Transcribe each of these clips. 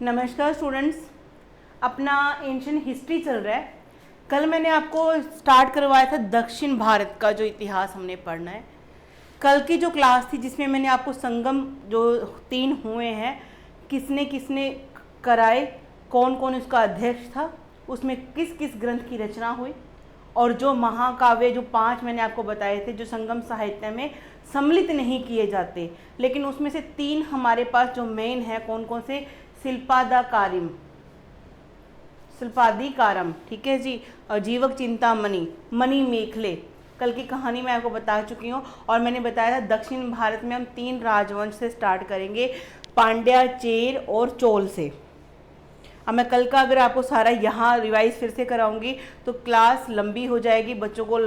नमस्कार स्टूडेंट्स, अपना ancient history चल रहा है। कल मैंने आपको स्टार्ट करवाया था दक्षिण भारत का जो इतिहास हमने पढ़ना है। कल की जो क्लास थी जिसमें मैंने आपको संगम जो 3 हुए हैं किसने किसने कराए, कौन कौन उसका अध्यक्ष था, उसमें किस किस ग्रंथ की रचना हुई, और जो महाकाव्य जो 5 मैंने आपको बताए थे जो संगम साहित्य में सम्मिलित नहीं किए जाते, लेकिन उसमें से 3 हमारे पास जो मेन है कौन कौन से, शिल्पादिकारम, ठीक है जी, जीवक चिंतामणि, मणि मेखले। कल की कहानी मैं आपको बता चुकी हूँ और मैंने बताया था दक्षिण भारत में हम 3 राजवंश से स्टार्ट करेंगे, पांड्या, चेर और चोल से। अब मैं कल का अगर आपको सारा यहाँ रिवाइज फिर से कराऊंगी तो क्लास लंबी हो जाएगी, बच्चों को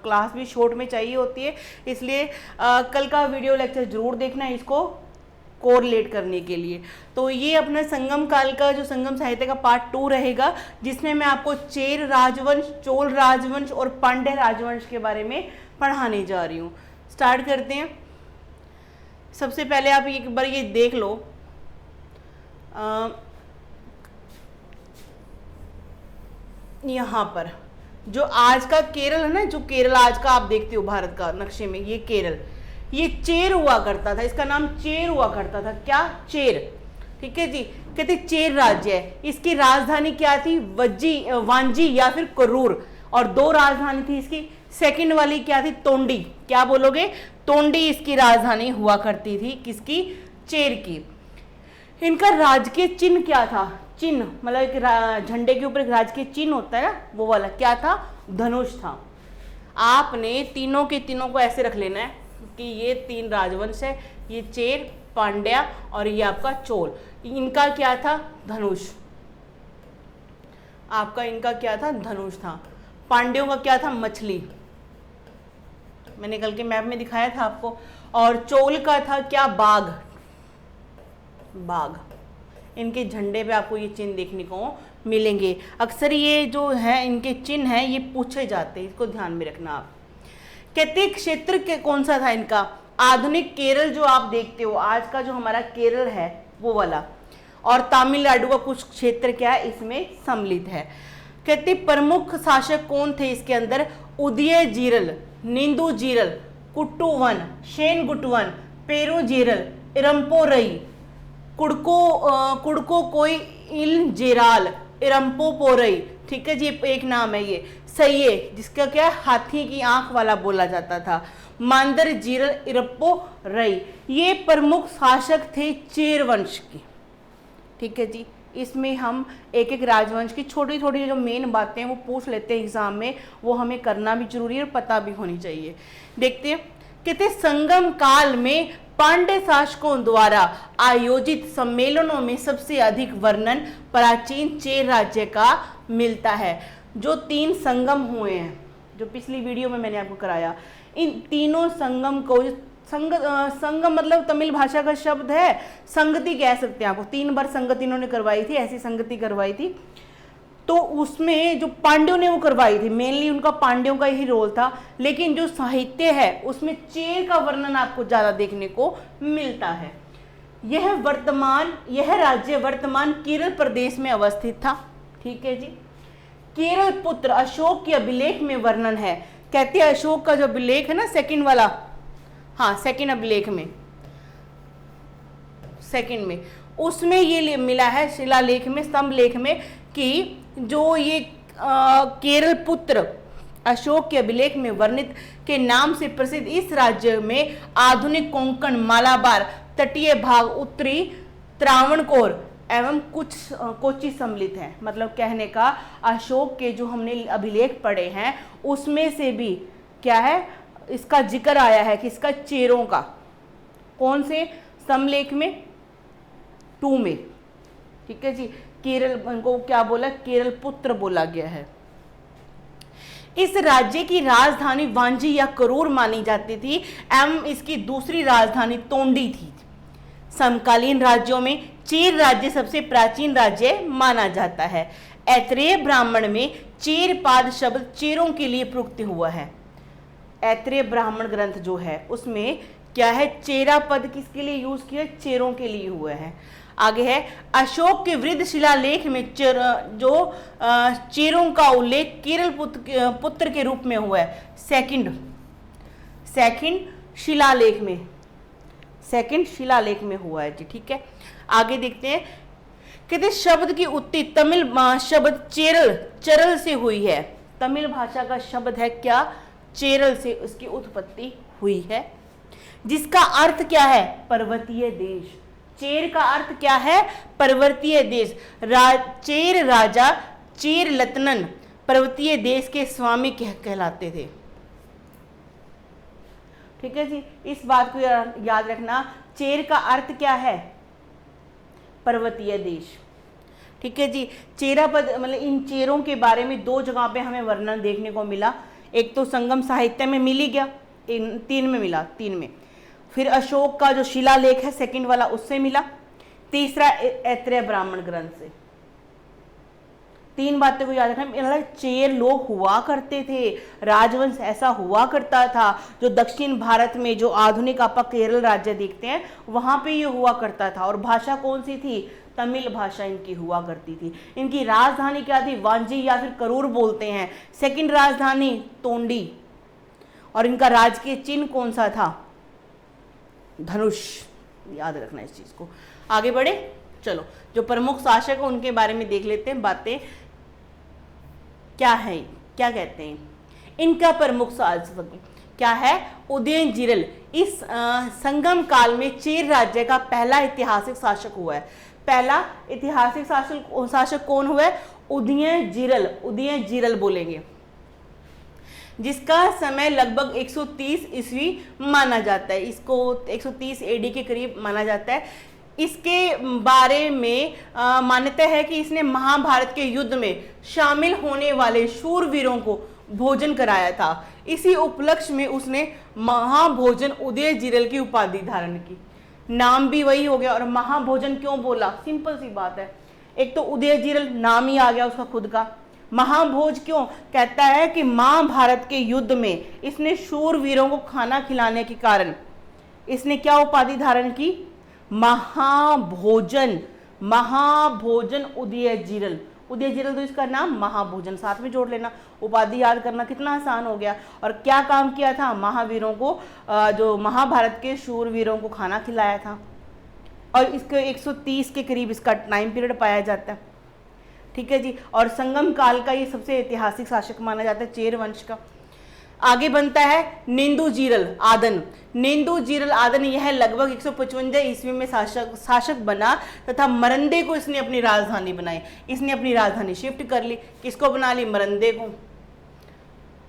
क्लास भी शॉर्ट में चाहिए होती है, इसलिए कल का वीडियो लेक्चर जरूर देखना इसको कोरिलेट करने के लिए। तो ये अपना संगम काल का जो संगम साहित्य का पार्ट 2 रहेगा, जिसमें मैं आपको चेर राजवंश, चोल राजवंश और पांड्य राजवंश के बारे में पढ़ाने जा रही हूँ। स्टार्ट करते हैं। सबसे पहले आप एक बार ये देख लो, यहाँ पर जो आज का केरल है ना, जो केरल आज का आप देखते हो भारत का नक्शे में, ये केरल, ये चेर हुआ करता था, इसका नाम चेर हुआ करता था। क्या? चेर, ठीक है जी। कहते चेर राज्य है। इसकी राजधानी क्या थी? वांजी या फिर करूर, और 2 राजधानी थी इसकी। सेकंड वाली क्या थी? तोंडी। क्या बोलोगे? तोंडी इसकी राजधानी हुआ करती थी, किसकी? चेर की। इनका राजकीय चिन्ह क्या था? चिन्ह मतलब एक झंडे के ऊपर एक राजकीय चिन्ह होता है ना, वो वाला क्या था? धनुष था। आपने तीनों के तीनों को ऐसे रख लेना है कि ये 3 राजवंश है, ये चेर, पांड्या और ये आपका चोल। इनका क्या था? धनुष। आपका इनका क्या था? धनुष था। पांड्यों का क्या था? मछली, मैंने कल के मैप में दिखाया था आपको। और चोल का था क्या? बाघ। बाघ। इनके झंडे पे आपको ये चिन्ह देखने को मिलेंगे। अक्सर ये जो है इनके चिन्ह हैं ये पूछे जाते हैं, इसको ध्यान में रखना आप। कहते क्षेत्र के कौन सा था इनका? आधुनिक केरल जो आप देखते हो, आज का जो हमारा केरल है वो वाला, और तमिलनाडु का कुछ क्षेत्र क्या है इसमें सम्मिलित है। कहते प्रमुख शासक कौन थे इसके अंदर? उदयजीरल, निंदुजीरल, कुट्टुवन, शेनगुट्टवन, पेरुजीरल, इरम्पोरई, कुड़को कोई इलजेराल, इरम्पोपोरई, ठीक है जी, एक नाम है ये। सही, जिसका क्या है? हाथी की आंख वाला बोला जाता था। मांदर जीरल, इरप्पो रई, ये प्रमुख शासक थे चेर वंश की, ठीक है जी। इसमें हम एक एक राजवंश की छोटी छोटी जो मेन बातें वो पूछ लेते हैं एग्जाम में, वो हमें करना भी जरूरी है और पता भी होनी चाहिए। देखते हैं। कहते संगम काल में पांड्य शासकों द्वारा आयोजित सम्मेलनों में सबसे अधिक वर्णन प्राचीन चेर राज्य का मिलता है। जो 3 संगम हुए हैं जो पिछली वीडियो में मैंने आपको कराया, इन तीनों संगम को संगम मतलब तमिल भाषा का शब्द है, संगति कह सकते हैं आपको। 3 बार संगति इन्होंने करवाई थी, ऐसी संगति करवाई थी। तो उसमें जो पांड्यों ने वो करवाई थी, मेनली उनका पांड्यों का ही रोल था, लेकिन जो साहित्य है उसमें चेर का वर्णन आपको ज्यादा देखने को मिलता है। यह राज्य वर्तमान केरल प्रदेश में अवस्थित था, ठीक है जी। केरल पुत्र अशोक के अभिलेख में वर्णन है। कहते हैं अशोक का जो अभिलेख है ना, सेकंड वाला, हाँ सेकंड अभिलेख में, सेकंड में, उसमें ये मिला है शिलालेख में, स्तंभ लेख में, कि जो ये केरल पुत्र अशोक के अभिलेख में वर्णित के नाम से प्रसिद्ध इस राज्य में आधुनिक कोंकण, मालाबार, तटीय भाग, उत्तरी त्रावणकोर एवं कुछ कोची सम्मिलित हैं। मतलब कहने का अशोक के जो हमने अभिलेख पढ़े हैं उसमें से भी क्या है, इसका जिक्र आया है कि इसका चेरों का, कौन से स्तंभलेख में? 2 में, ठीक है जी। केरल को क्या बोला? केरल पुत्र बोला गया है। इस राज्य की राजधानी वांजी या करूर मानी जाती थी एवं इसकी दूसरी राजधानी तोंडी थी। समकालीन राज्यों में चेर राज्य सबसे प्राचीन राज्य माना जाता है। ऐत्रेय ब्राह्मण में चेर पाद शब्द चेरों के लिए प्रयुक्त हुआ है। ऐत्रेय ब्राह्मण ग्रंथ जो है उसमें क्या है? चेरा पद किसके लिए यूज किया? चेरों के लिए हुआ है। आगे है अशोक के वृद्ध शिलालेख में चेरों का उल्लेख केरल पुत्र के रूप में हुआ है। सेकंड शिलालेख में हुआ है जी। ठीक है, आगे देखते हैं। कहते शब्द की उत्पत्ति तमिल शब्द चेरल से हुई है। तमिल भाषा का शब्द है क्या? चेरल से उसकी उत्पत्ति हुई है, जिसका अर्थ क्या है? पर्वतीय देश। चेर का अर्थ क्या है? पर्वतीय देश। चेर राजा चेर लतनन पर्वतीय देश के स्वामी कहलाते थे। ठीक है जी, इस बात को याद रखना। चेर का अर्थ क्या है? पर्वतीय देश। ठीक है जी, चेरा पद मतलब इन चेरों के बारे में 2 जगह पे हमें वर्णन देखने को मिला। एक तो संगम साहित्य में मिल ही गया, 3 में मिला, 3 में। फिर अशोक का जो शिलालेख है सेकंड वाला, उससे मिला। तीसरा ऐत्रेय ब्राह्मण ग्रंथ से। 3 बातें को याद रखना। मतलब चेर लोग हुआ करते थे, राजवंश ऐसा हुआ करता था। जो दक्षिण भारत में जो आधुनिक आप केरल राज्य देखते हैं वहां पे ये हुआ करता था। और भाषा कौन सी थी? तमिल भाषा इनकी हुआ करती थी। इनकी राजधानी क्या थी? वांजी या फिर करूर बोलते हैं। सेकंड राजधानी तोंडी। और इनका राजकीय चिन्ह कौन सा था? धनुष। याद रखना इस चीज को। आगे बढ़े, चलो जो प्रमुख शासक है उनके बारे में देख लेते हैं। बातें क्या है, क्या कहते हैं इनका प्रमुख शासक क्या है? उदयन जिरल। इस संगम काल में चेर राज्य का पहला ऐतिहासिक शासक हुआ है। पहला ऐतिहासिक शासक कौन हुआ है? उदयन जिरल बोलेंगे, जिसका समय लगभग 130 ईस्वी माना जाता है। इसको 130 एडी के करीब माना जाता है। इसके बारे में मान्यता है कि इसने महाभारत के युद्ध में शामिल होने वाले शूरवीरों को भोजन कराया था। इसी उपलक्ष्य में उसने महाभोजन उदय जिरल की उपाधि धारण की। नाम भी वही हो गया। और महाभोजन क्यों बोला? सिंपल सी बात है, एक तो उदय जिरल नाम ही आ गया उसका खुद का। महाभोज क्यों? कहता है कि महाभारत के युद्ध में इसने शूरवीरों को खाना खिलाने के कारण इसने क्या उपाधि धारण की? महाभोजन उदय जिरल तो इसका नाम महाभोजन, साथ में जोड़ लेना। उपाधि याद करना कितना आसान हो गया। और क्या काम किया था? महावीरों को, जो महाभारत के शूरवीरों को खाना खिलाया था। और इसके 130 के करीब इसका टाइम पीरियड पाया जाता है। ठीक है जी, और संगम काल का ये सबसे ऐतिहासिक शासक माना जाता है चेर वंश का। आगे बनता है नेंदु जिरल आदन। यह लगभग 155 ईस्वी में शासक बना तथा मरंदे को इसने अपनी राजधानी बनाई। इसने अपनी राजधानी शिफ्ट कर ली। किसको बना ली? मरंदे को।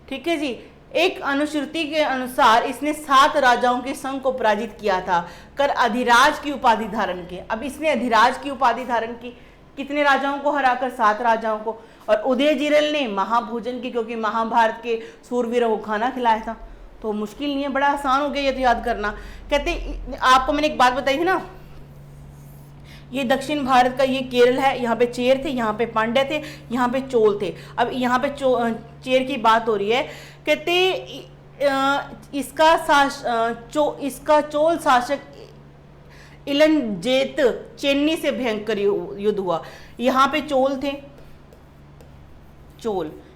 ठीक है जी, एक अनुश्रुति के अनुसार इसने 7 राजाओं के संघ को पराजित किया था, कर अधिराज की उपाधि धारण की। अब इसने अधिराज की उपाधि धारण की, कितने राजाओं को हराकर? 7 राजाओं को। और उदय जिरल ने महाभोजन की, क्योंकि महाभारत के सूरवीरों को खाना खिलाया था। तो मुश्किल नहीं है, बड़ा आसान हो गया ये तो याद करना। कहते आपको मैंने एक बात बताई थी ना, ये दक्षिण भारत का ये केरल है। यहाँ पे चेर थे, यहाँ पे पांड्य थे, यहाँ पे चोल थे। अब यहाँ पे चेर की बात हो रही है। कहते इसका चोल शासक इलनजेत चेन्नी से भयंकर युद्ध हुआ। यहाँ पे चोल थे,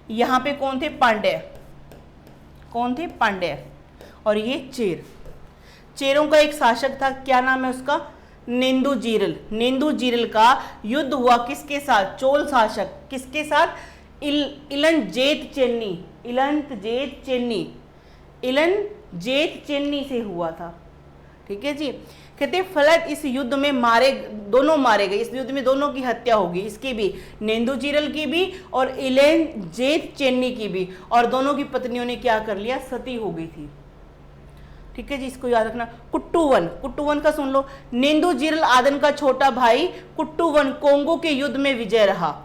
यहाँ पे कौन थे? पांड्य। और ये चेरों का एक शासक था, क्या नाम है उसका? नेंदु जिरल का युद्ध हुआ किसके साथ? चोल शासक। किसके साथ? इलनजेत चेन्नी से हुआ था। ठीक है जी, कहते फलत इस युद्ध में दोनों मारे गए। इस युद्ध में दोनों की हत्या होगी, इसकी भी, नेंदु जिरल की भी और इलनजेत चेन्नी की भी। और दोनों की पत्नियों ने क्या कर लिया? सती हो गई थी। ठीक है जी, इसको याद रखना। कुट्टूवन का सुन लो। नेंदु जिरल आदन का छोटा भाई कुट्टूवन कोंगो के युद्ध में विजय रहा।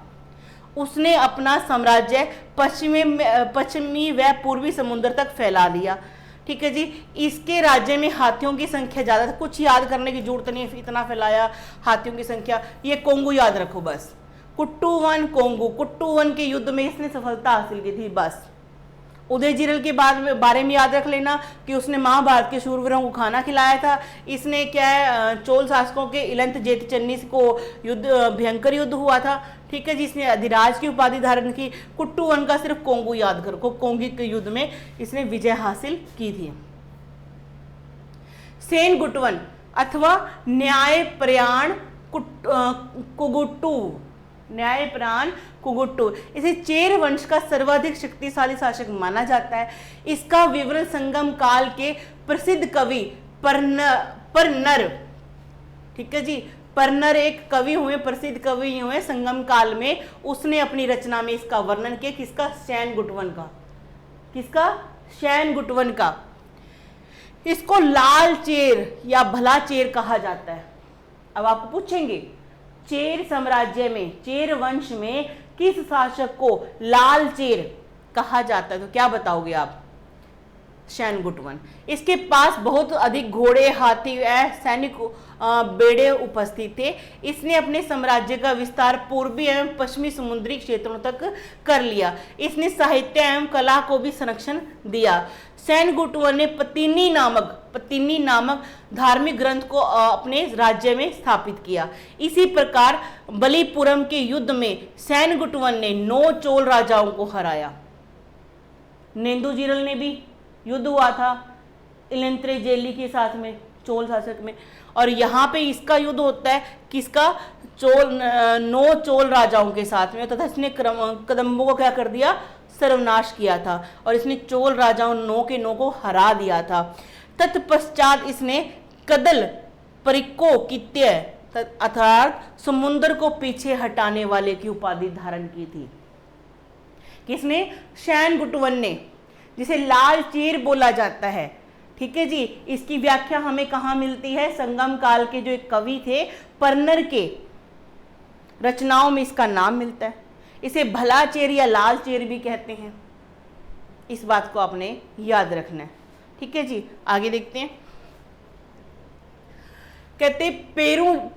उसने अपना साम्राज्य पश्चिमी व पूर्वी समुद्र तक फैला दिया। ठीक है जी, इसके राज्य में हाथियों की संख्या ज्यादा था। कुछ याद करने की जरूरत नहीं है, इतना फैलाया हाथियों की संख्या। ये कोंगो याद रखो बस। कुट्टूवन के युद्ध में इसने सफलता हासिल की थी बस। उदयजीरल के बारे में याद रख लेना कि उसने महाभारत के शूरवीरों को खाना खिलाया था। इसने क्या है, चोल शासकों के इलंत जेतचन्नी को युद्ध, भयंकर युद्ध हुआ था। ठीक है जी, इसने अधिराज की उपाधि धारण की। कुट्टूवन का सिर्फ कोंगू याद करो, कोंगी के युद्ध में इसने विजय हासिल की थी। सेन गुटवन अथवा न्यायप्रयाण कुगुट्टू, न्यायप्राण कुगुट्टू, इसे चेर वंश का सर्वाधिक शक्तिशाली शासक माना जाता है। इसका विवरण संगम काल के प्रसिद्ध कवि परनर, ठीक है जी, परनर एक कवि हुए, प्रसिद्ध कवि हुए संगम काल में, उसने अपनी रचना में इसका वर्णन किया। किसका? सैन गुटवन का। किसका? सैन गुटवन का। इसको लाल चेर या भला चेर कहा जाता है। अब आपको पूछेंगे चेर साम्राज्य में, चेर वंश में किस शासक को लाल चेर कहा जाता है, तो क्या बताओगे आप? सैन गुटवन। इसके पास बहुत अधिक घोड़े, हाथी व सैनिक बेड़े उपस्थित थे। इसने अपने साम्राज्य का विस्तार पूर्वी एवं पश्चिमी समुद्री क्षेत्रों तक कर लिया। इसने साहित्य एवं कला को भी संरक्षण दिया। सैन गुटवन ने पत्तिनी नामक धार्मिक ग्रंथ को अपने राज्य में स्थापित किया। इसी प्रकार बलिपुरम के युद्ध में सैन गुटवन ने 9 चोल राजाओं को हराया। नेंदुजीरल ने भी युद्ध हुआ था इलंत्रे जेली के साथ में, चोल शासक में, और यहाँ पे इसका युद्ध होता है किसका? 9 चोल राजाओं के साथ में, तथा इसने कदम्बों को क्या कर दिया? सर्वनाश किया था, और इसने चोल राजाओं 9 के 9 को हरा दिया था। तत्पश्चात इसने कदल परिको कित्य अर्थात समुद्र को पीछे हटाने वाले की उपाधि धारण की थी। किसने? सैन गुटवन ने, जिसे लाल चेर बोला जाता है। ठीक है जी, इसकी व्याख्या हमें कहाँ मिलती है? संगम काल के जो एक कवि थे परनर के रचनाओं में इसका नाम मिलता है। इसे भला चेर या लाल चेर भी कहते हैं। इस बात को आपने याद रखना है। ठीक है जी, आगे देखते हैं। कहते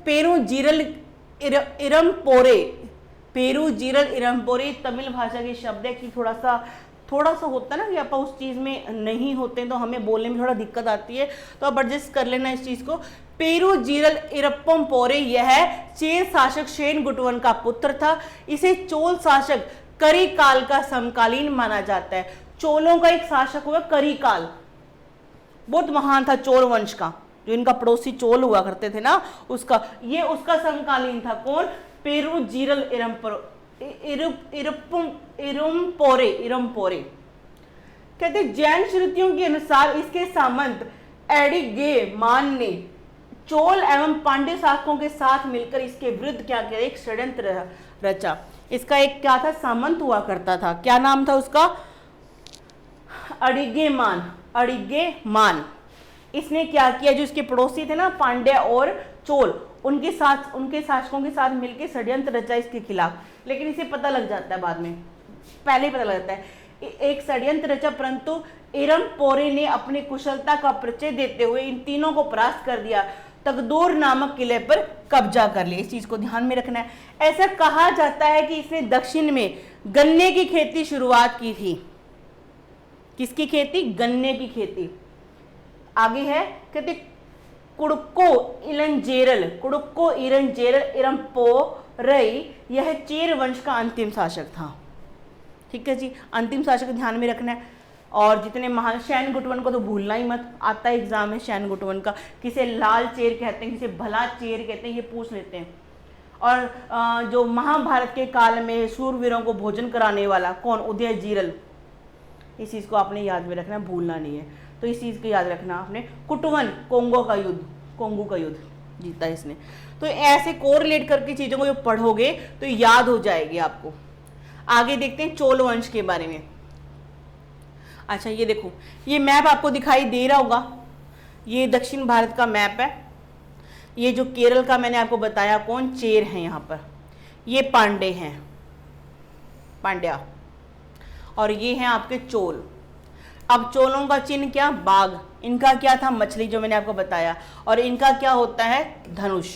पेरू जीरल इरमपोरे, पेरू जीरल इरमपोरे तमिल भाषा के शब्द है कि थोड़ा सा होता है ना कि आप उस चीज में नहीं होते हैं तो हमें बोलने में थोड़ा दिक्कत आती है, तो आप एडजस्ट कर लेना इस चीज को। पेरू जीरल इरप्पमपोरे यह चेर शासक सैन गुटवन का पुत्र था। इसे चोल शासक करिकाल का समकालीन माना जाता है। चोलों का एक शासक हुआ करिकाल, बहुत महान था चोल वंश का, जो इनका पड़ोसी चोल हुआ करते थे ना, उसका समकालीन था। कौन? पेरू जीरल इरमपोरे। कहते जैन श्रुतियों के अनुसार इसके सामंत एडिगे मान ने चोल एवं पांड्य शासकों के साथ मिलकर इसके विरुद्ध क्या किया? एक षड्यंत्र रचा। इसका एक क्या था? सामंत हुआ करता था। क्या नाम था उसका? अडिगे मान। इसने क्या किया? जो इसके पड़ोसी थे ना पांड्य और चोल, उनके शासकों के साथ मिलकर षड्यंत्र रचा इसके खिलाफ। लेकिन इसे पता लग जाता है बाद में, पहले ही पता लग जाता है एक षड्यंत्र रचा, परंतु इरमपोरे ने अपनी कुशलता का परिचय देते हुए इन तीनों को परास्त कर दिया। तगदोर नामक किले पर कब्जा कर लिया। इस चीज को ध्यान में रखना है। ऐसा कहा जाता है कि इसने दक्षिण में गन्ने की खेती शुरुआत की थी। किसकी खेती? गन्ने की खेती। आगे है कहते कुड़को इरंजेरल इरमपोरई, यह चेर वंश का अंतिम शासक था। ठीक है जी, अंतिम शासक ध्यान में रखना है। और जितने महान, सैन गुटवन को तो भूलना ही मत, आता है एग्जाम में सैन गुटवन का। किसे लाल चेर कहते हैं, किसे भला चेर कहते हैं, ये पूछ लेते हैं। और जो महाभारत के काल में शूरवीरों को भोजन कराने वाला कौन? उदयजीरल। इस चीज को आपने याद में रखना, भूलना नहीं है। तो इस चीज को याद रखना आपने। कुटवन कोंगू का युद्ध जीता इसने। तो ऐसे कोरिलेट करके चीजों को जो पढ़ोगे तो याद हो जाएगी आपको। आगे देखते हैं चोल वंश के बारे में। अच्छा, ये देखो, ये मैप आपको दिखाई दे रहा होगा। ये दक्षिण भारत का मैप है। ये जो केरल का मैंने आपको बताया कौन? चेर है यहाँ पर। ये पांडे हैं, पांड्या, और ये हैं आपके चोल। अब चोलों का चिन्ह क्या? बाघ। इनका क्या था? मछली, जो मैंने आपको बताया। और इनका क्या होता है? धनुष।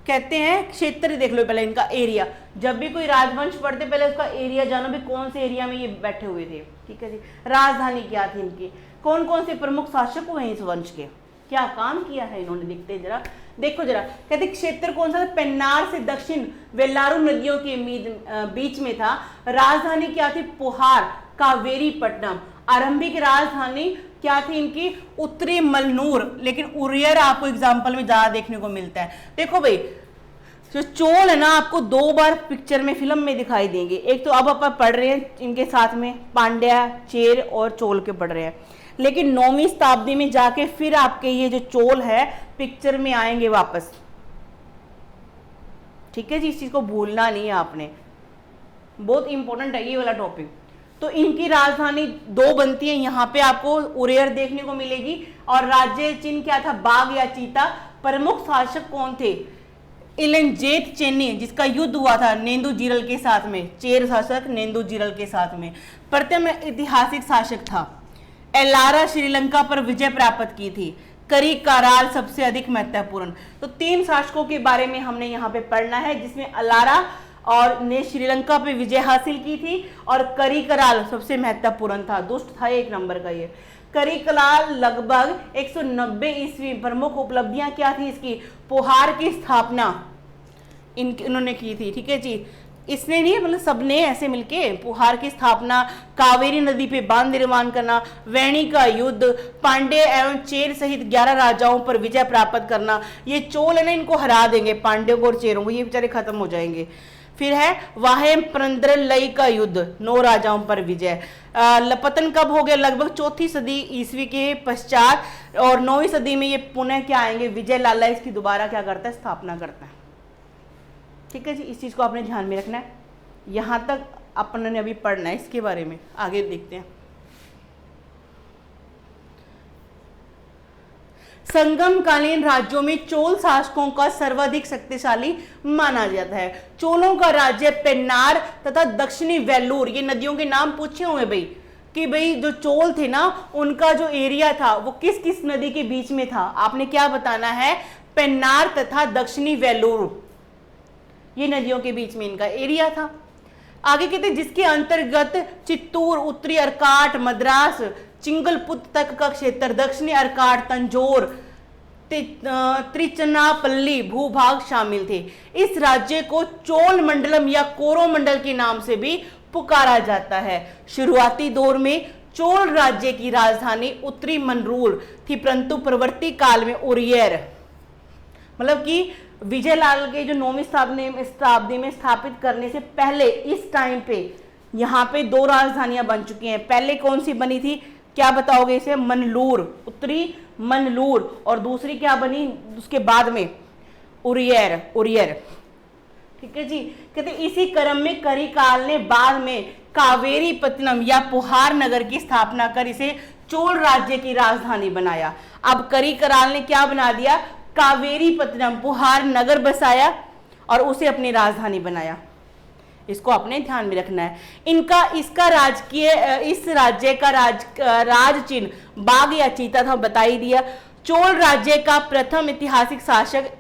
कहते हैं क्षेत्र, देख लो पहले इनका एरिया, जब भी कोई राजवंश पढ़ते पहले उसका एरिया जानो भी कौन से एरिया में ये बैठे हुए थे, ठीक है जी। राजधानी क्या थी इनकी, कौन कौन से प्रमुख शासक हुए इस वंश के, क्या काम किया है इन्होंने, देखते हैं जरा, देखो जरा। कहते क्षेत्र कौन सा था, पेन्नार से दक्षिण वेल्लारू नदियों के बीच में था। राजधानी क्या थी, पुहार, कावेरी पट्टनम। आरंभिक राजधानी क्या थी इनकी, उत्तरी मलनूर, लेकिन उरियर आपको एग्जाम्पल में ज्यादा देखने को मिलता है। देखो भाई जो चोल है ना आपको 2 बार पिक्चर में, फिल्म में दिखाई देंगे। एक तो अब अपन पढ़ रहे हैं इनके साथ में पांड्या, चेर और चोल के पढ़ रहे हैं, लेकिन 9वीं शताब्दी में जाके फिर आपके ये जो चोल है पिक्चर में आएंगे वापस, ठीक है जी। इस चीज को भूलना नहीं है आपने, बहुत इंपॉर्टेंट है ये वाला टॉपिक। तो इनकी राजधानी 2 बनती है, यहाँ पे आपको उरेयर देखने को मिलेगी, और राज्य चिन्ह क्या था, बाघ या चीता। प्रमुख शासक कौन थे, इलंजेत चेन्नी, जिसका युद्ध हुआ था नेंदुजीरल के साथ में, चेर शासक नेंदुजीरल के साथ में। प्रथम ऐतिहासिक शासक था। एलारा श्रीलंका पर विजय प्राप्त की थी। करिकाराल सबसे अधिक महत्वपूर्ण। तो 3 शासकों के बारे में हमने यहाँ पे पढ़ना है, जिसमें अलारा और ने श्रीलंका पे विजय हासिल की थी, और करिकराल सबसे महत्वपूर्ण था, दुष्ट था 1 नंबर का ये। करिकराल लगभग 190 ईस्वी। प्रमुख उपलब्धियां क्या थी इसकी, पुहार की स्थापना इन्होंने की थी, ठीक है जी। इसने नहीं, मतलब सबने ऐसे मिलके पुहार की स्थापना, कावेरी नदी पे बांध निर्माण करना, वैणी का युद्ध, पांड्य एवं चेर सहित 11 राजाओं पर विजय प्राप्त करना। ये चोल है ना, इनको हरा देंगे पांड्यों को और चेरों को, ये बेचारे खत्म हो जाएंगे। फिर है वाहेम प्रंद्रलई का युद्ध, 9 राजाओं पर विजय। पतन कब हो गया, लगभग 4वीं सदी ईस्वी के पश्चात, और 9वीं सदी में ये पुनः क्या आएंगे, विजय लाला इसकी दोबारा क्या करता है, स्थापना करता है, ठीक है जी। इस चीज को आपने ध्यान में रखना है। यहां तक अपन ने अभी पढ़ना है, इसके बारे में आगे देखते हैं। संगम कालीन राज्यों में चोल शासकों का सर्वाधिक शक्तिशाली माना जाता है। चोलों का राज्य पेन्नार तथा दक्षिणी वेल्लूर, ये नदियों के नाम पूछे हुए भाई, कि भाई जो चोल थे ना उनका जो एरिया था वो किस किस नदी के बीच में था, आपने क्या बताना है, पेन्नार तथा दक्षिणी वेल्लूर, ये नदियों के बीच में इनका एरिया था। आगे कहते जिसके अंतर्गत चित्तूर, उत्तरी अर्काट, मद्रास, चिंगलपुत तक का क्षेत्र, दक्षिणी अर्काट, तंजौर, त्रिचनापल्ली भूभाग शामिल थे। इस राज्य को चोल मंडलम या कोरोमंडल के नाम से भी पुकारा जाता है। शुरुआती दौर में चोल राज्य की राजधानी उत्तरी मनरूर थी, परंतु प्रवर्ती काल में उरियर, मतलब कि विजयलाल के जो 9वीं शताब्दी में स्थापित करने से पहले इस टाइम पे यहाँ पे 2 राजधानियां बन चुकी हैं। पहले कौन सी बनी थी, क्या बताओगे इसे, मनलूर, उत्तरी मनलूर, और दूसरी क्या बनी उसके बाद में, उरियर, ठीक है जी। कहते इसी क्रम में करिकाल ने बाद में कावेरी पत्तनम या पुहार नगर की स्थापना कर इसे चोल राज्य की राजधानी बनाया। अब करिकाल ने क्या बना दिया, कावेरी पत्तनम पुहार नगर बसाया और उसे अपनी राजधानी बनाया। इसको अपने ध्यान में रखना है। इसका राजकीय, इस राज्य का राज चिन्ह बाघ या चीता था, बता ही दिया। चोल राज्य का प्रथम ऐतिहासिक शासक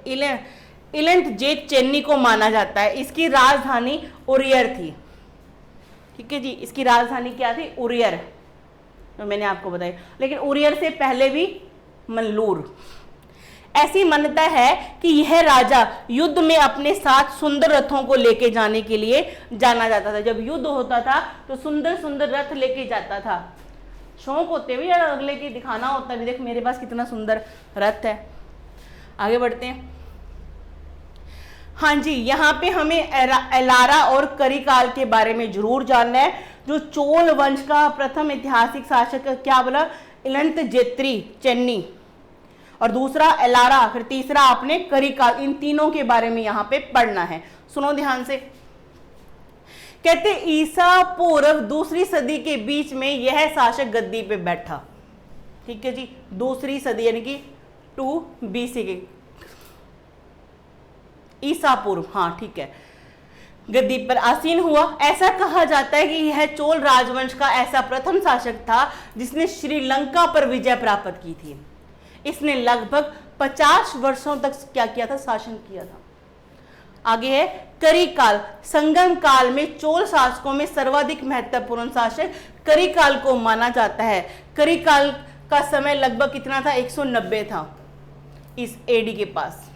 इलंजेत चेन्नी को माना जाता है। इसकी राजधानी उरियर थी, ठीक है जी। इसकी राजधानी क्या थी, उरियर, तो मैंने आपको बताया। लेकिन उरियर से पहले भी मनलूर। ऐसी मान्यता है कि यह राजा युद्ध में अपने साथ सुंदर रथों को लेके जाने के लिए जाना जाता था। जब युद्ध होता था तो सुंदर सुंदर रथ लेके जाता था। शौक होते हुए यार अगले के दिखाना होता है, देख मेरे पास कितना सुंदर रथ है। आगे बढ़ते हैं। हाँ जी, यहाँ पे हमें एलारा और करिकाल के बारे में जरूर जानना है। जो चोल वंश का प्रथम ऐतिहासिक शासक क्या बोला, इलंजेत्री चेन्नी, और दूसरा एलारा, फिर तीसरा आपने करिकाल। इन तीनों के बारे में यहाँ पे पढ़ना है, सुनो ध्यान से। कहते ईसा पूर्व 2री सदी के बीच में यह शासक गद्दी पे बैठा, ठीक है जी। 2री सदी यानी कि 2 BC के, ईसा पूर्व, हाँ ठीक है, गद्दी पर आसीन हुआ। ऐसा कहा जाता है कि यह चोल राजवंश का ऐसा प्रथम शासक था जिसने श्रीलंका पर विजय प्राप्त की थी। इसने लगभग 50 वर्षों तक क्या किया था, शासन किया था। आगे है करिकाल। संगम काल में चोल शासकों में सर्वाधिक महत्वपूर्ण शासक करिकाल को माना जाता है। करिकाल का समय लगभग कितना था? 190 था इस एडी के पास।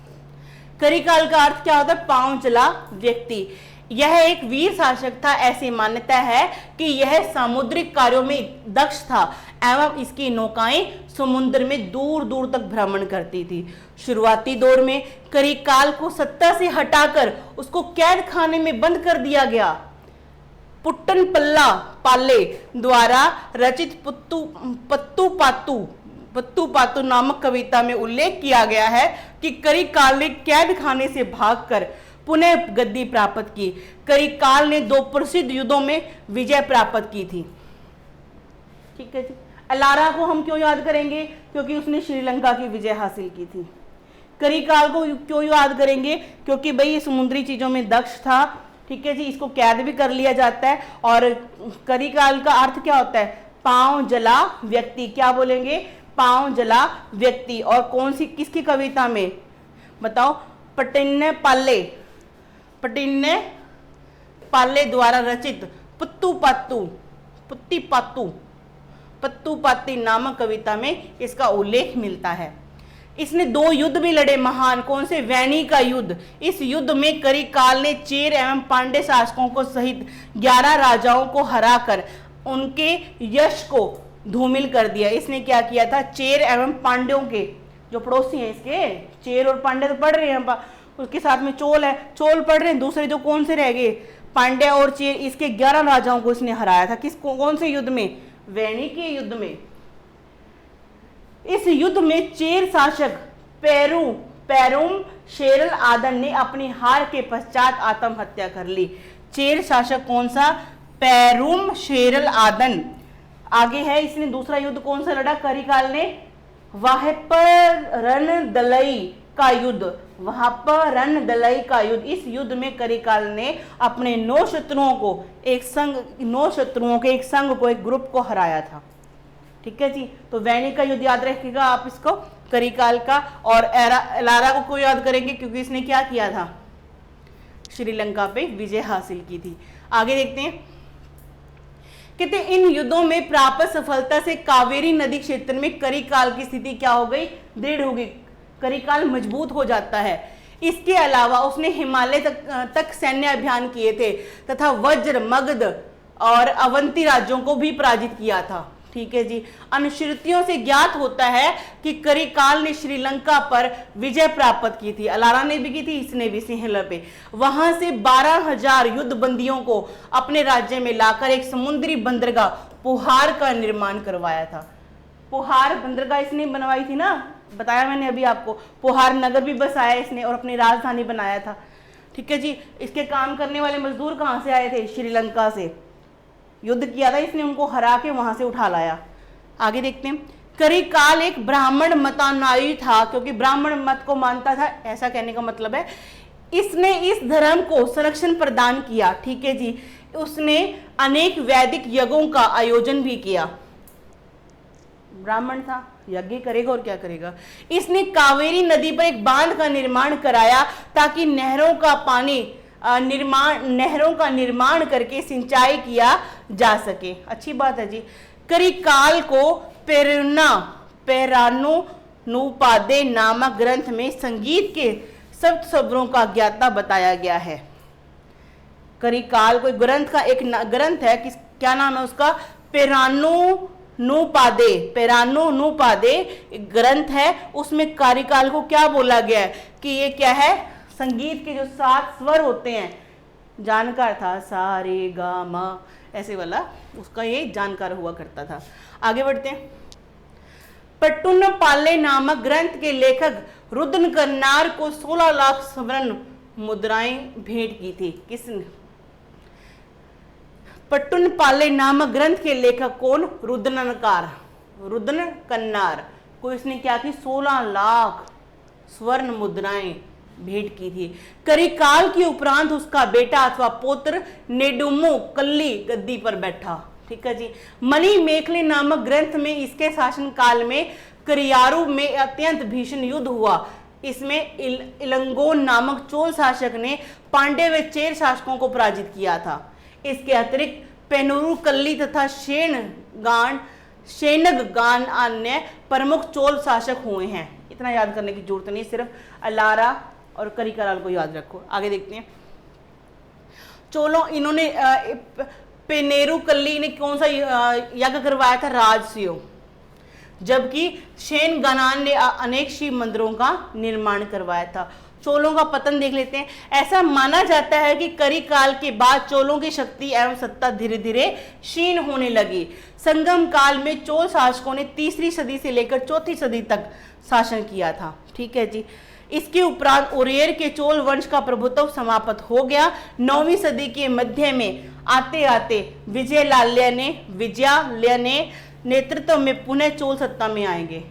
करिकाल का अर्थ क्या होता है? पांव जला व्यक्ति। यह एक वीर शासक था। ऐसी मान्यता है कि यह सामुद्रिक कार्यों में दक्ष था एवं इसकी नौकाएं समुद्र में दूर दूर तक भ्रमण करती थी। शुरुआती दौर में करिकाल को सत्ता से हटाकर उसको कैद खाने में बंद कर दिया गया। पुट्टन पल्ला पाले द्वारा रचित पत्तू पातू नामक कविता में उल्लेख किया गया है कि करिकाल ने कैद खाने से भागकर पुनः गद्दी प्राप्त की। करिकाल ने 2 प्रसिद्ध युद्धों में विजय प्राप्त की थी। ठीक है जी। अलारा को हम क्यों याद करेंगे? क्योंकि उसने श्रीलंका की विजय हासिल की थी। करिकाल को क्यों याद करेंगे? क्योंकि भाई ये समुद्री चीजों में दक्ष था। ठीक है जी। इसको कैद भी कर लिया जाता है। और करिकाल का अर्थ क्या होता है? पांव जला व्यक्ति। क्या बोलेंगे? पांव जला व्यक्ति। और कौन सी, किसकी कविता में बताओ? पट्टिन्न पाले द्वारा रचित पत्तू पाती नामक कविता में इसका उल्लेख मिलता है। इसने 2 युद्ध भी लड़े महान। कौन से? वैनी का युद्ध। इस युद्ध में करिकाल ने चेर एवं पांड्य शासकों को सहित 11 राजाओं को हराकर उनके यश को धूमिल कर दिया। इसने क्या किया था? चेर एवं पांड्यों के जो पड़ोसी हैं इसके, चेर और पांड्य तो पढ़ रहे हैं, उसके साथ में चोल है, चोल पढ़ रहे हैं। दूसरे जो कौन से रह गए? पांड्य और चेर। इसके 11 राजाओं को इसने हराया था। कौन से युद्ध में? वैनी के युद्ध में। इस युद्ध में चेर शासक पेरुम शेरल आदन ने अपनी हार के पश्चात आत्महत्या कर ली। चेर शासक कौन सा? पेरुम शेरल आदन। आगे है, इसने दूसरा युद्ध कौन सा लड़ा करिकाल ने? वाहपरनदलई का युद्ध। वाहपरनदलई का युद्ध। इस युद्ध में करिकाल ने अपने 9 शत्रुओं के एक संघ को, एक ग्रुप को हराया था। ठीक है जी। तो वैनी का युद्ध याद रखिएगा आप इसको, करिकाल का। और एलारा को याद करेंगे क्योंकि इसने क्या किया था? श्रीलंका पे विजय हासिल की थी। आगे देखते हैं। कहते इन युद्धों में प्राप्त सफलता से कावेरी नदी क्षेत्र में करिकाल की स्थिति क्या हो गई? दृढ़ हो गई। करिकाल मजबूत हो जाता है। इसके अलावा उसने हिमालय तक सैन्य अभियान किए थे तथा वज्र, मगध और अवंती राज्यों को भी पराजित किया था। ठीक है जी। अनुश्रुतियों से ज्ञात होता है कि करिकाल ने श्रीलंका पर विजय प्राप्त की थी। अलारा ने भी की थी, इसने भी सिंहला पे। वहां से 12,000 युद्ध बंदियों को अपने राज्य में लाकर एक समुद्री बंदरगाह पुहार का निर्माण करवाया था। पुहार बंदरगाह इसने बनवाई थी ना, बताया मैंने अभी आपको। पुहार नगर भी बसाया इसने और अपनी राजधानी बनाया था। ठीक है जी। इसके काम करने वाले मजदूर कहां से आए थे? श्रीलंका से। युद्ध किया था इसने, उनको हरा के वहां से उठा लाया। आगे देखते हैं। करिकाल एक ब्राह्मण मतानुयायी था, क्योंकि ब्राह्मण मत को मानता था, ऐसा कहने का मतलब है। इसने इस धर्म को संरक्षण प्रदान किया। ठीक है जी। उसने अनेक वैदिक यज्ञों का आयोजन भी किया। ब्राह्मण था, यज्ञ करेगा और क्या करेगा। इसने कावेरी नदी पर एक बांध का निर्माण कराया ताकि नहरों का निर्माण करके सिंचाई किया जा सके। अच्छी बात है जी। करिकाल को पेरानुपादे नामक ग्रंथ में संगीत के सप्त स्वरों का ज्ञाता बताया गया है। करिकाल को ग्रंथ का एक ग्रंथ है, क्या नाम है उसका? पेरानुपादे ग्रंथ है। उसमें करिकाल को क्या बोला गया है कि ये क्या है? संगीत के जो 7 स्वर होते हैं, जानकार था, सा रे गा मा ऐसे वाला, उसका ये जानकार हुआ करता था। आगे बढ़ते हैं। पट्टुन पाले नामक ग्रंथ के लेखक रुद्र कन्नार को 16 लाख स्वर्ण मुद्राएं भेंट की थी। किसने? पट्टुन पाले नामक ग्रंथ के लेखक कौन? रुद्र कन्नार को इसने क्या की? 16 लाख स्वर्ण मुद्राएं भेंट की थी। करिकाल के उपरांत उसका बेटा अथवा पुत्र नेडुमो कल्ली गद्दी पर बैठा। ठीक है जी। मणि मेखले नामक ग्रंथ में इसके शासन काल में करियारू में अत्यंत भीषण युद्ध हुआ। इसमें इलंगोन नामक चोल शासक ने पांड्य व चेर शासकों को पराजित किया था। इसके अतिरिक्त पेनुरुकल्ली तथा शेनगगान अन्य प्रमुख चोल शासक हुए हैं। इतना याद करने की जरूरत नहीं, सिर्फ अलारा और करिकलाल को याद रखो। आगे देखते हैं। चोलों इन्होंने पेनेरुकल्ली ने कौन सा यज्ञ करवाया था? राजसूय। जबकि शेनगानान ने अनेक शिव मंदिरों का निर्माण करवाया था। चोलों का पतन देख लेते हैं। ऐसा माना जाता है कि करिकाल के बाद चोलों की शक्ति एवं सत्ता धीरे धीरे क्षीण होने लगी। संगम काल में चोल शासकों ने तीसरी सदी से लेकर चौथी सदी तक शासन किया था। ठीक है जी। इसके उपरांत ओरेर के चोल वंश का प्रभुत्व समाप्त हो गया। 9वीं सदी के मध्य में आते आते विजयालय ने नेतृत्व में पुनः चोल सत्ता में आएंगे।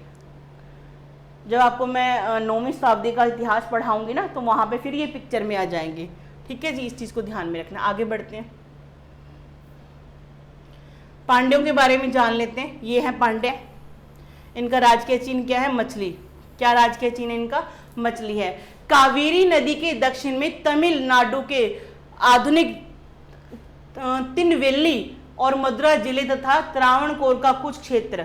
जब आपको मैं 9वीं शताब्दी का इतिहास पढ़ाऊंगी ना, तो वहां पे फिर ये पिक्चर में आ जाएंगे। ठीक है जी, इस चीज को ध्यान में रखना। आगे बढ़ते हैं, पांड्यों के बारे में जान लेते हैं। ये है पांड्य। इनका राजकीय चिन्ह क्या है? मछली। क्या राजकीय चिन्ह इनका? मछली है। कावेरी नदी के दक्षिण में तमिलनाडु के आधुनिक तिनवेली और मदुरा जिले तथा त्रावणकोर का कुछ क्षेत्र।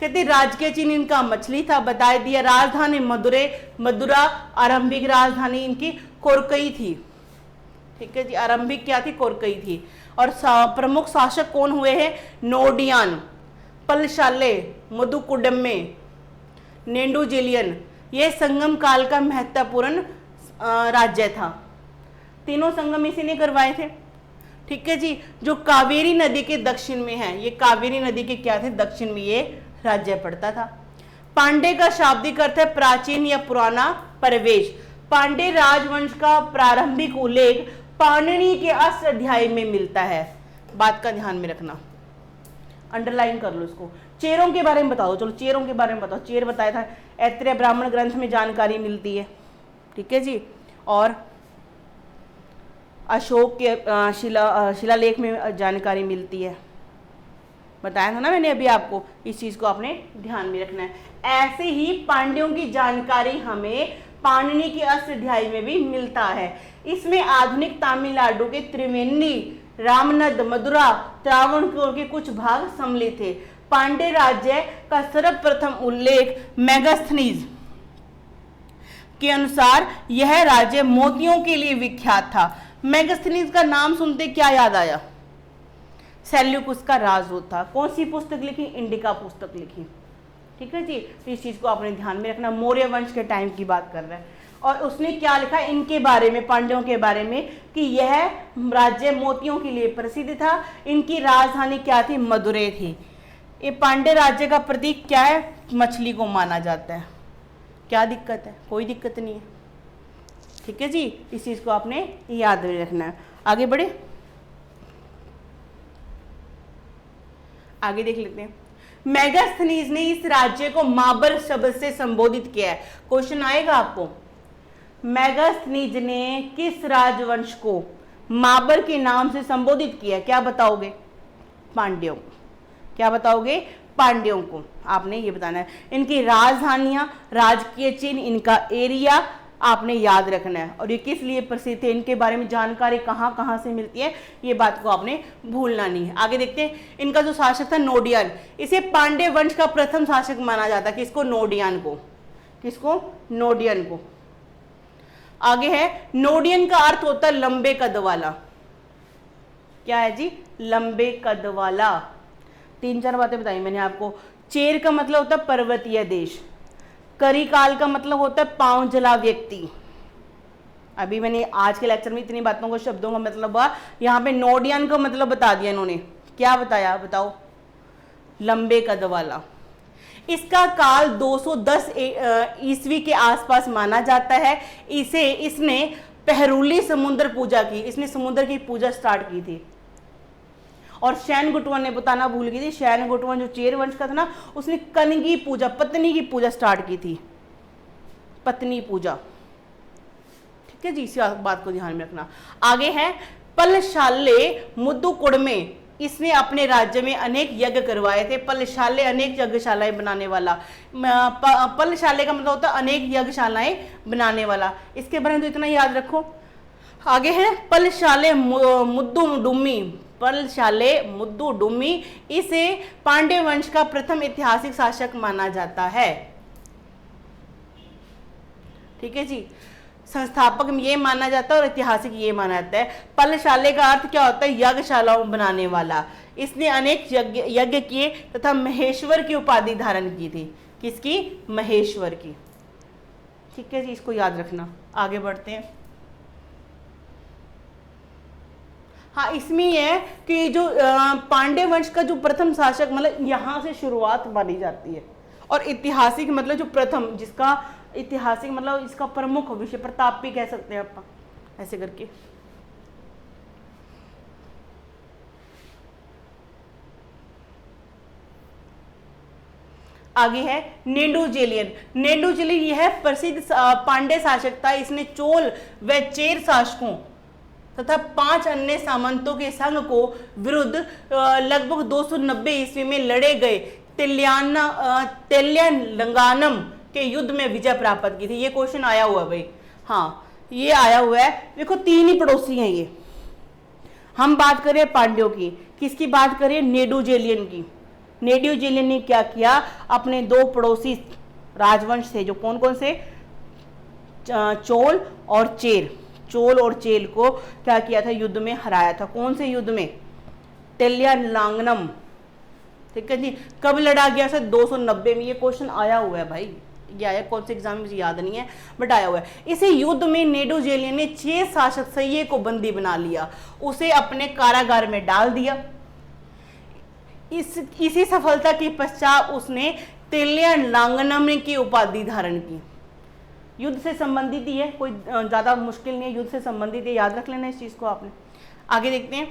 कहते राजकीय चिन्ह इनका मछली था। बता दिया। राजधानी मदुरा, आरंभिक राजधानी इनकी कोरकई थी। ठीक है जी, आरंभिक क्या थी? कोरकई थी। और प्रमुख शासक कौन हुए हैं? नोडियान, पलशाले, मधुकुडम्मे, नेंडुजेलियन। यह संगम काल का महत्वपूर्ण राज्य था। तीनों संगम इसी ने करवाए थे। ठीक है जी। जो कावेरी नदी के दक्षिण में है, ये कावेरी नदी के क्या थे? दक्षिण में ये राज्य पड़ता था। पांडे का शाब्दिक अर्थ है प्राचीन या पुराना प्रवेश। पांडे राजवंश का प्रारंभिक उल्लेख पाणिनि के अष्टाध्यायी में मिलता है। बात का ध्यान में रखना, अंडरलाइन कर लो इसको। चेरों के बारे में बताओ। चलो चेरों के बारे में बताओ। चेर बताया था, ऐत्रेय ब्राह्मण ग्रंथ में जानकारी मिलती है। ठीक है जी। और अशोक के शिलालेख में जानकारी मिलती है। बताया था ना मैंने अभी आपको। इस चीज को आपने ध्यान में रखना है। ऐसे ही पांड्यों की जानकारी हमें पाणिनि के अष्टाध्यायी में भी मिलता है। इसमें आधुनिक तमिलनाडु के त्रिवेणी, रामनद, मदुरा, त्रावणकोर के कुछ भाग सम्मिलित थे। पांड्य राज्य का सर्वप्रथम उल्लेख मेगास्थनीज के अनुसार यह राज्य मोतियों के लिए विख्यात था। मेगास्थनीज का नाम सुनते क्या याद आया? सेल्यूकस का राजदूत था। कौन सी पुस्तक लिखी? इंडिका पुस्तक लिखी। ठीक है जी। तो इस चीज को आपने ध्यान में रखना। मौर्य वंश के टाइम की बात कर रहा है। और उसने क्या लिखा इनके बारे में, पांड्यों के बारे में, कि यह राज्य मोतियों के लिए प्रसिद्ध था। इनकी राजधानी क्या थी? मदुरै थी। ये पांड्य राज्य का प्रतीक क्या है? मछली को माना जाता है। क्या दिक्कत है? कोई दिक्कत नहीं है। ठीक है जी। इस चीज को आपने याद रखना है। आगे बढ़े, आगे देख लेते हैं। मेगास्थनीज ने इस राज्य को माबर शब्द से संबोधित किया है। क्वेश्चन आएगा आपको, मेगास्थनीज ने किस राजवंश को माबर के नाम से संबोधित किया? क्या बताओगे? पांड्यों को। क्या बताओगे? पांड्यों को। आपने ये बताना है। इनकी राजधानियां, राजकीय चिन्ह, इनका एरिया आपने याद रखना है। और ये किस लिए प्रसिद्ध थे, इनके बारे में जानकारी कहाँ कहाँ से मिलती है, ये बात को आपने भूलना नहीं है। आगे देखते हैं। इनका जो शासक था नोडियान, इसे पांड्य वंश का प्रथम शासक माना जाता है। किसको? नोडियान को। किसको? नोडियन को। आगे है, नोडियन का अर्थ होता है लंबे कद वाला। क्या है जी? लंबे कद वाला। 3-4 बातें बताई मैंने आपको। चेर का मतलब होता है पर्वतीय देश। करिकाल का मतलब होता है पांव जला व्यक्ति। अभी मैंने आज के लेक्चर में इतनी बातों को, शब्दों का मतलब हुआ। यहाँ पे नोडियन का मतलब बता दिया इन्होंने। क्या बताया? बताओ। लंबे कद वाला। इसका काल 210 ईस्वी के आसपास माना जाता है। इसने पहरुली समुद्र पूजा की। इसने समुद्र की पूजा स्टार्ट की थी। और शैनगुटवन ने बताना भूल गई थी। शैनगुटवन जो चेर वंश का था ना, उसने कनगी पूजा, पत्नी की पूजा स्टार्ट की थी। पत्नी पूजा। ठीक है जी। इसी बात को ध्यान में रखना। आगे है, पलशाले, मुद्दुकुडमे, इसने अपने राज्य में अनेक यज्ञ करवाए थे। पल्लशाले अनेक यज्ञशालाएं बनाने वाला। पल्लशाले का मतलब होता है अनेक यज्ञशालाएं बनाने वाला। इसके बारे में तो इतना याद रखो। आगे है पल्लशाले मुद्दुडुम्मी। पल्लशाले मुद्दुडुम्मी, इसे पांड्य वंश का प्रथम ऐतिहासिक शासक माना जाता है। ठीक है जी, संस्थापक ये माना जाता है और ऐतिहासिक ये माना जाता है। पल्लशाले का अर्थ क्या होता है? यज्ञशालाओं बनाने वाला। इसने अनेक यज्ञ किए तथा महेश्वर की उपाधि धारण की थी। किसकी? महेश्वर की। ठीक है जी, इसको याद रखना। आगे बढ़ते हैं। हाँ, इसमें है कि जो पांड्य वंश का जो प्रथम शासक, मतलब यहाँ से शुरुआत मानी जाती है। और ऐतिहासिक मतलब जो प्रथम, जिसका ऐतिहासिक मतलब इसका प्रमुख विषय, प्रताप भी कह सकते हैं आप ऐसे करके। आगे है नेडुजेलियन। नेडुजेलियन यह प्रसिद्ध पांड्य शासक था। इसने चोल व चेर शासकों तथा 5 अन्य सामंतों के संघ को विरुद्ध लगभग 290 ईस्वी में लड़े गए तेल्यालंगानम के युद्ध में विजय प्राप्त की थी। ये क्वेश्चन आया हुआ है भाई। हाँ, ये आया हुआ है। देखो 3 ही पड़ोसी हैं ये। हम बात करें पांड्यों की, किसकी बात करें? नेडुजेलियन की। नेडुजेलियन ने क्या किया? अपने 2 पड़ोसी राजवंश थे, जो कौन कौन से? चोल और चेर। चोल और चेल को क्या किया था? युद्ध में हराया था। कौन से युद्ध में? तेल्यालंगानम। ठीक है जी। कब लड़ा गया? 290 में। ये क्वेश्चन आया हुआ है भाई। ये आया कौन से एग्जाम में, मुझे याद नहीं है, बट आया हुआ है। इसी युद्ध में नेडुजेलियन ने 6 शासक सैये को बंदी बना लिया, उसे अपने कारागार में डाल दिया। इसी सफलता के पश्चात उसने तेल्यालंगानम की उपाधि धारण की। युद्ध से संबंधित ही है, कोई ज्यादा मुश्किल नहीं है, युद्ध से संबंधित है, याद रख लेना इस चीज को आपने। आगे देखते हैं।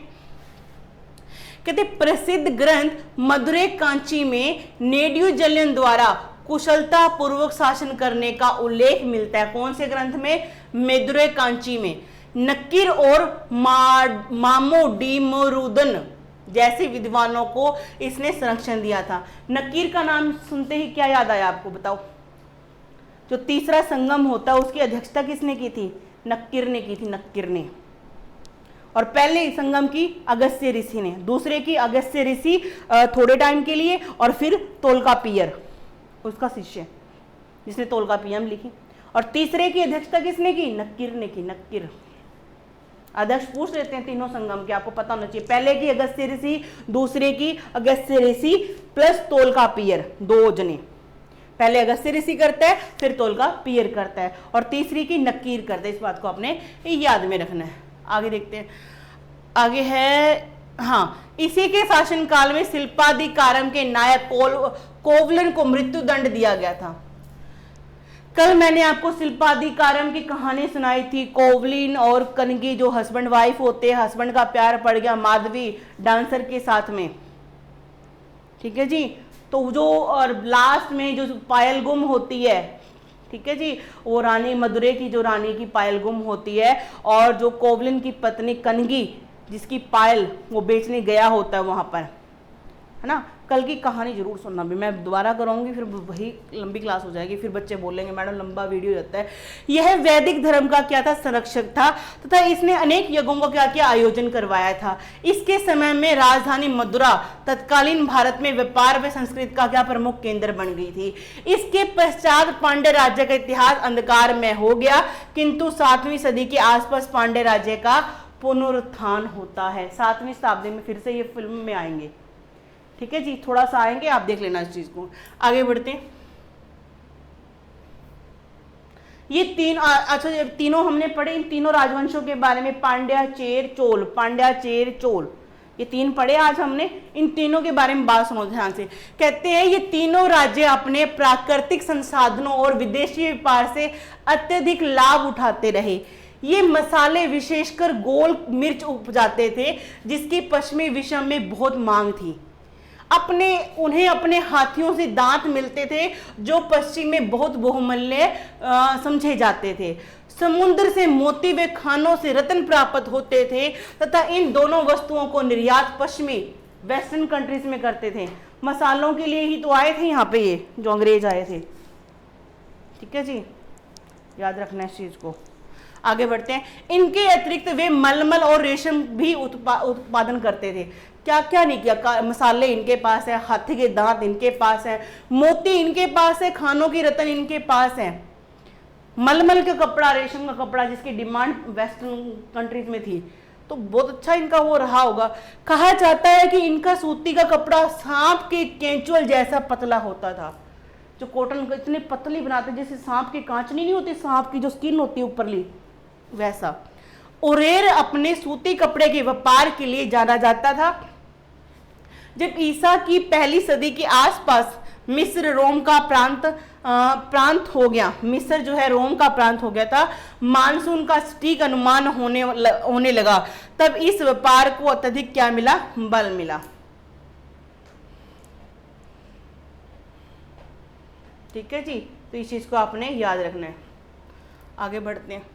कहते प्रसिद्ध ग्रंथ मदुरै कांची में नेडुजेलियन द्वारा कुशलता पूर्वक शासन करने का उल्लेख मिलता है। कौन से ग्रंथ में? मदुरै कांची में। नक्कीर और मामोडिमरुदन जैसे विद्वानों को इसने संरक्षण दिया था। नक्कीर का नाम सुनते ही क्या याद आया आपको? बताओ। जो तीसरा संगम होता है उसकी अध्यक्षता किसने की थी? नक्कीर ने की थी। नक्कीर ने। और पहले संगम की अगस्त्य ऋषि ने, दूसरे की अगस्त्य ऋषि थोड़े टाइम के लिए, और फिर तोल्कापियर उसका शिष्य जिसने तोल्कापियम लिखी। और तीसरे की अध्यक्षता किसने की? नक्कीर ने की। नक्कीर अध्यक्ष पूछ लेते हैं तीनों संगम के, आपको पता होना चाहिए। पहले की अगस्त्य ऋषि, दूसरे की अगस्त्य ऋषि प्लस तोल्कापियर, 2 जने। पहले अगस्त्य ऋषि करता है, फिर तोल्कापियर करता है, और तीसरी की नक्कीर करता है। इस बात को आपने याद में रखना है। आगे देखते हैं। आगे है, हाँ, इसी के शासनकाल में शिल्पाधिकारम के नायक कोवलन को मृत्यु दंड दिया गया था। कल मैंने आपको शिल्पाधिकारम की कहानी सुनाई थी। कोवलिन और कनगी जो हस्बैंड वाइफ होते हैं, हस्बैंड का प्यार पड़ गया माधवी डांसर के साथ में। ठीक है जी। तो जो और लास्ट में जो पायल गुम होती है, ठीक है जी, वो रानी मदुरै की जो रानी की पायल गुम होती है, और जो कोवलिन की पत्नी कनगी जिसकी पायल वो बेचने गया होता है वहां पर, है ना। कल की कहानी जरूर सुनना भी, मैं दोबारा कराऊंगी, फिर वही लंबी क्लास हो जाएगी, फिर बच्चे बोलेंगे मैडम लंबा वीडियो जाता है। यह वैदिक धर्म का क्या था? संरक्षक था, तथा इसने अनेक यज्ञों का क्या किया? आयोजन करवाया था। इसके समय में राजधानी मदुरा तत्कालीन भारत में व्यापार व संस्कृति का क्या प्रमुख केंद्र बन गई थी। इसके पश्चात पांड्य राज्य का इतिहास अंधकार में हो गया, किंतु 7वीं सदी के आसपास पांड्य राज्य का पुनरुत्थान होता है। 7वीं शताब्दी में फिर से ये फिल्म में आएंगे। ठीक है जी, थोड़ा सा आएंगे, आप देख लेना इस चीज को। आगे बढ़ते हैं। ये अच्छा तीनों हमने पढ़े, इन तीनों राजवंशों के बारे में, पांड्या, चेर, चोल। पांड्या, चेर, चोल, ये 3 पढ़े आज हमने। इन तीनों के बारे में बात सुनो ध्यान से। कहते हैं ये तीनों राज्य अपने प्राकृतिक संसाधनों और विदेशी व्यापार से अत्यधिक लाभ उठाते रहे। ये मसाले विशेषकर गोल मिर्च उपजाते थे, जिसकी पश्चिमी विश्व में बहुत मांग थी। उन्हें अपने हाथियों से दांत मिलते थे, जो पश्चिम में बहुत बहुमूल्य समझे जाते थे। समुद्र से मोती व खानों से रत्न प्राप्त होते थे तथा इन दोनों वस्तुओं को निर्यात पश्चिमी वेस्टर्न कंट्रीज में करते थे। मसालों के लिए ही तो आए थे यहाँ पे ये जो अंग्रेज आए थे। ठीक है जी, याद रखना इस चीज को। आगे बढ़ते हैं। इनके अतिरिक्त वे मलमल और रेशम भी उत्पादन करते थे। क्या क्या नहीं किया, मसाले इनके पास है, हाथी के दांत इनके पास है, मोती इनके पास है, खानों की रत्न इनके पास है, मलमल का कपड़ा, रेशम का कपड़ा जिसकी डिमांड वेस्टर्न कंट्रीज में थी, तो बहुत अच्छा इनका वो रहा होगा। कहा जाता है कि इनका सूती का कपड़ा सांप के केंचुअल जैसा पतला होता था। जो कॉटन इतनी पतली बनाते जैसे सांप की कांचनी नहीं होती, सांप की जो स्किन होती है ऊपरली, वैसा। उरेर अपने सूती कपड़े के व्यापार के लिए जाना जाता था। जब ईसा की पहली सदी के आसपास मिस्र रोम का प्रांत हो गया, मिस्र जो है रोम का प्रांत हो गया था, मानसून का सटीक अनुमान होने लगा, तब इस व्यापार को अत्यधिक क्या मिला, बल मिला। ठीक है जी, तो इस चीज को आपने याद रखना है। आगे बढ़ते हैं।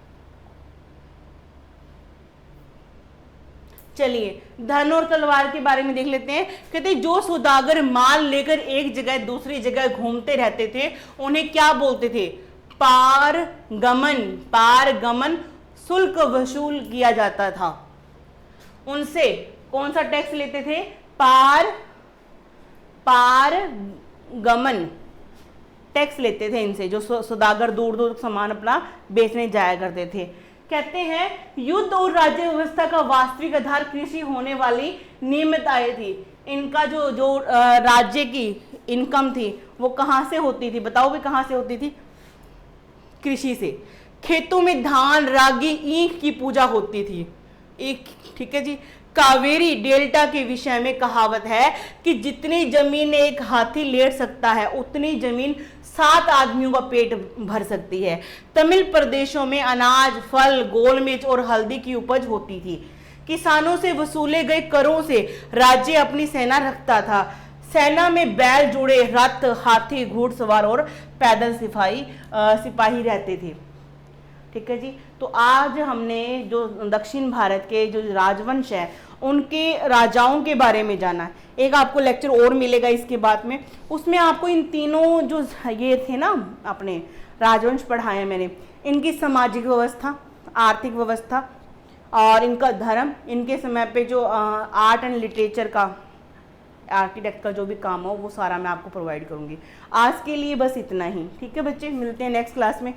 चलिए धन और तलवार के बारे में देख लेते हैं। कहते जो सौदागर माल लेकर एक जगह दूसरी जगह घूमते रहते थे उन्हें क्या बोलते थे, पारगमन। पारगमन शुल्क वसूल किया जाता था। उनसे कौन सा टैक्स लेते थे, पारगमन टैक्स लेते थे इनसे, जो सौदागर दूर दूर सामान अपना बेचने जाया करते थे। कहते हैं युद्ध और राज्य व्यवस्था का वास्तविक आधार कृषि होने वाली नियमित आय थी। इनका जो राज्य की इनकम थी वो कहाँ से होती थी, बताओ भी कहाँ से होती थी, कृषि से। खेतों में धान, रागी, ईख की पूजा होती थी। एक ठीक है जी। कावेरी डेल्टा के विषय में कहावत है कि जितनी जमीन एक हाथी लेट सकता है उतनी जमीन 7 आदमियों का पेट भर सकती है। तमिल प्रदेशों में अनाज, फल, गोल मिर्च और हल्दी की उपज होती थी। किसानों से वसूले गए करों से राज्य अपनी सेना रखता था। सेना में बैल जुड़े, रथ, हाथी, घुड़सवार और पैदल सिपाही रहते थे। ठीक है जी। तो आज हमने जो दक्षिण भारत के जो राजवंश है उनके राजाओं के बारे में जाना है। एक आपको लेक्चर और मिलेगा इसके बाद में, उसमें आपको इन तीनों जो ये थे ना अपने राजवंश पढ़ाए मैंने, इनकी सामाजिक व्यवस्था, आर्थिक व्यवस्था और इनका धर्म, इनके समय पे जो आर्ट एंड लिटरेचर का, आर्किटेक्ट का जो भी काम हो वो सारा मैं आपको प्रोवाइड करूँगी। आज के लिए बस इतना ही। ठीक है बच्चे, मिलते हैं नेक्स्ट क्लास में।